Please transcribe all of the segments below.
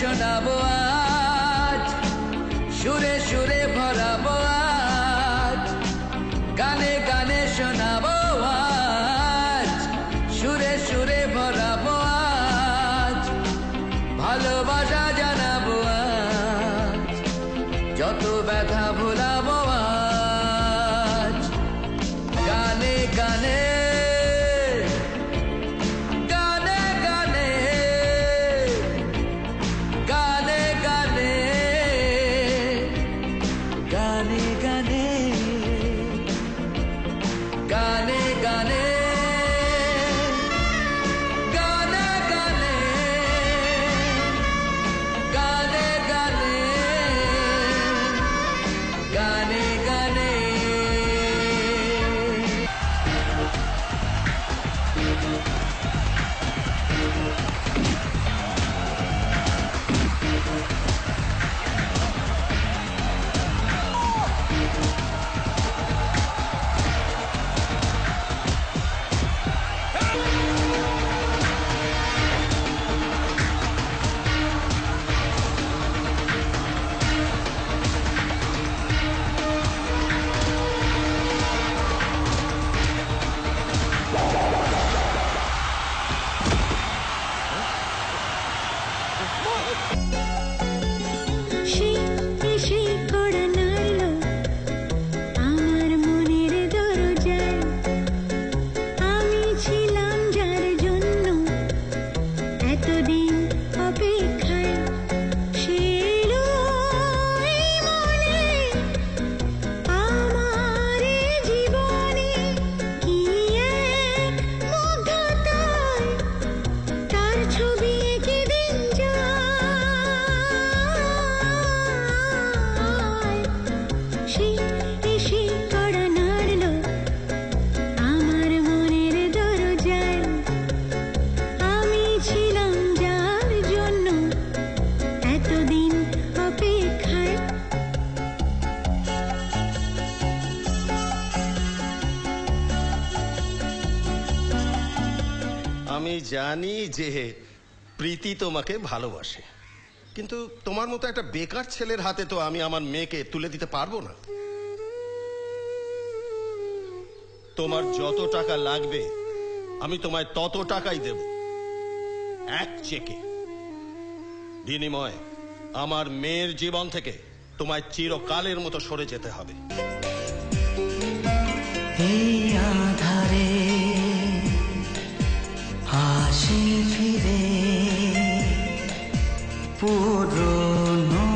শোনাবো আজ, সুরে সুরে ভরাবো আজ, গানে গানে শোনাবো আজ, সুরে সুরে ভরাবো আজ, ভালোবাসা জানাবো আজ, যত ব্যথা ভোলাবো আজ, গানে গানে আমি জানি যে প্রীতি তোমাকে ভালোবাসে, কিন্তু তোমার মতো একটা বেকার ছেলের হাতে তো আমি আমার মেয়েকে তুলে দিতে পারবো না। তোমার যত টাকা লাগবে আমি তোমায় তত টাকাই দেব, এক চেকে। বিনিময়ে আমার মেয়ের জীবন থেকে তোমায় চিরকালের মতো সরে যেতে হবে। এই আধারে হাসি ফিরে পুরনো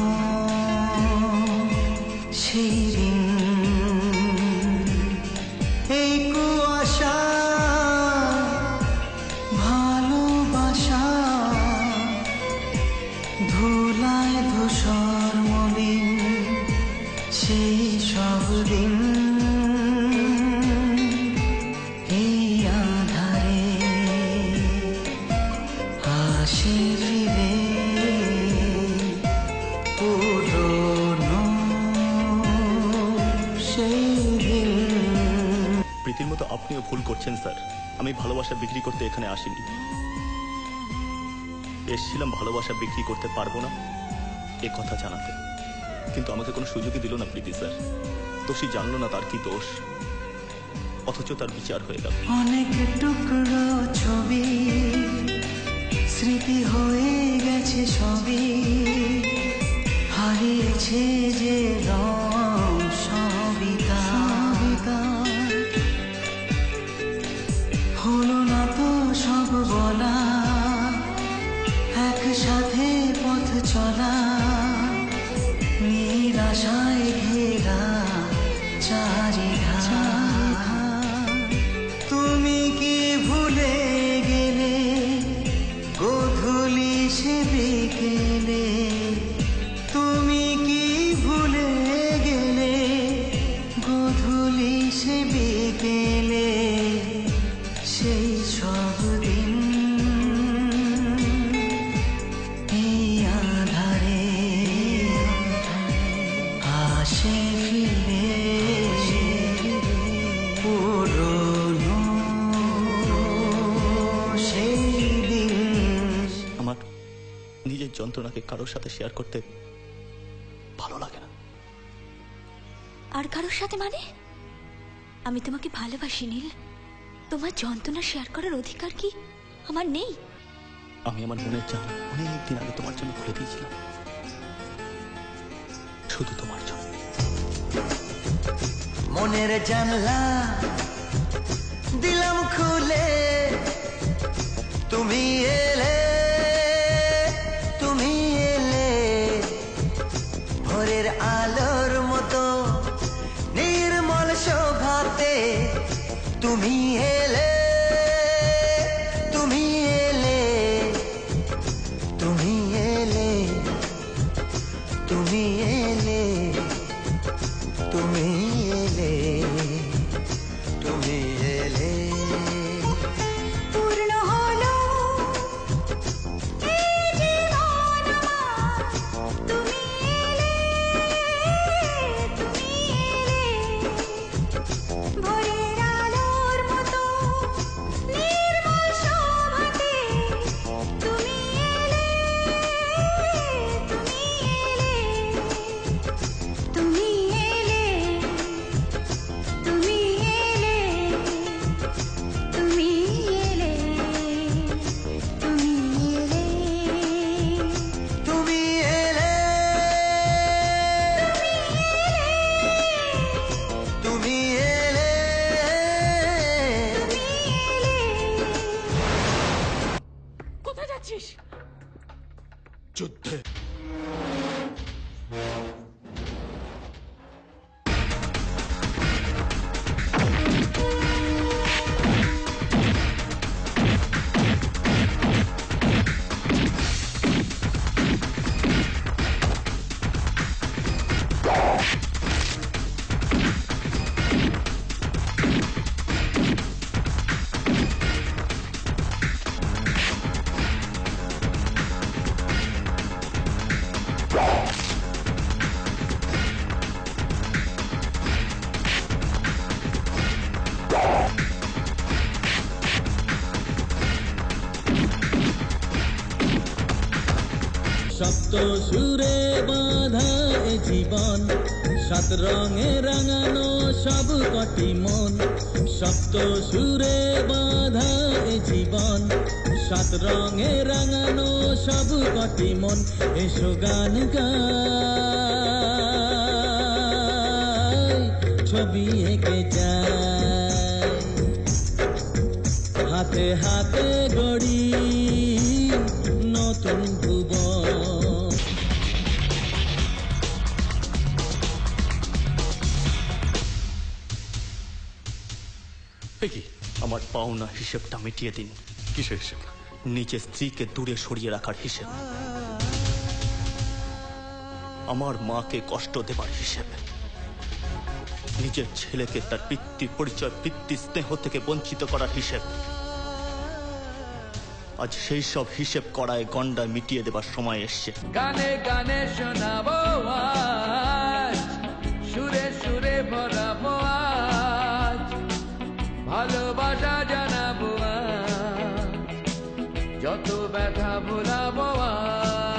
সেই দিন, এই কুয়াশা ভালোবাসা ধুলায় ধূসর মলিন সেই সব দিন। প্রীতির মতো আপনিও ভুল করছেন স্যার। আমি ভালোবাসা বিক্রি করতে এখানে আসিনি, এসেছিলাম ভালোবাসা বিক্রি করতে পারবো না এ কথা জানাতে, কিন্তু আমাকে কোনো সুযোগই দিল না প্রীতি স্যার। দোষী জানলো না তার কি দোষ, অথচ তার বিচার হয়ে গেল। অনেক টুকরো ছবি স্মৃতি হয়ে গেছে সবই, হারিয়েছে যে রং সবিতা, হলো না তো সব বলা, একসাথে পথ চলা, নিরাশায় ঘেরা চারিধার। তুমি কি ভুলে গেলে গোধূলি সে বিকেলে, তুমি কি ভুলে গেলে গোধূলি সে বিকেলে সেই সব দিন। এই আধারে আসে ফিরে পুরনো সেই দিন। আমার নিজের মনের যন্ত্রণাকে কারোর সাথে শেয়ার করতে ভালো লাগে না। আর কারোর সাথে মানে? আমি তোমাকে ভালোবাসি নীল, তোমার যন্ত্রণা শেয়ার করার অধিকার কি আমার নেই? আমি আমার মনের জানলা অনেক দিন আগে তোমার জন্য খুলে দিয়েছিলাম, শুধু তোমার জন্য। মনের জানলা দিলাম খুলে, তুমি এলে, তুমি এলে, ভোরের আলোর মতো নির্মল শোভাতে তুমি এলে, তুমি এলে, তুমি এলে, তুমি এলে, তুমি এলে, তুমি এলে। পূর্ণ হলো এই জীবন আমার, তুমি এলে, তুমি এলে, ভোরের আলোর মতো নির্মল শোভাতে তুমি এলে, তুমি এলে, তুমি এলে, তুমি এলে, তুমি এলে, তুমি এলে, তুমি এলে, তুমি এলে, কোথায় যাচ্ছিস? যুদ্ধে। সপ্ত সুরে বাঁধা এ জীবন, সাত রঙে রাঙানো সব কটি মন। সপ্ত সুরে বাঁধা এ জীবন, সাত রঙে রাঙানো সব কটি মন। এসো গান গাই, ছবি এঁকে যায়, হাতে হাতে গড়ি নতুন ভুবন। কি আমার পাওনা হিসেবটা মিটিয়ে দিন। কিসের হিসেব? নিজের স্ত্রীকে দূরে সরিয়ে রাখার হিসেব, আমার মাকে কষ্ট দেবার হিসেব, নিজের ছেলেকে তার পিতৃ পরিচয়, পিতৃ স্নেহ থেকে বঞ্চিত করার হিসেব। আজ সেই সব হিসেব করায় গন্ডায় মিটিয়ে দেবার সময় এসছে। গানে গানে শোনাবো আজ, সুরে সুরে ভরাবো আজ, ভালোবাসা জানাবো আজ, যত ব্যথা ভোলাবো আজ।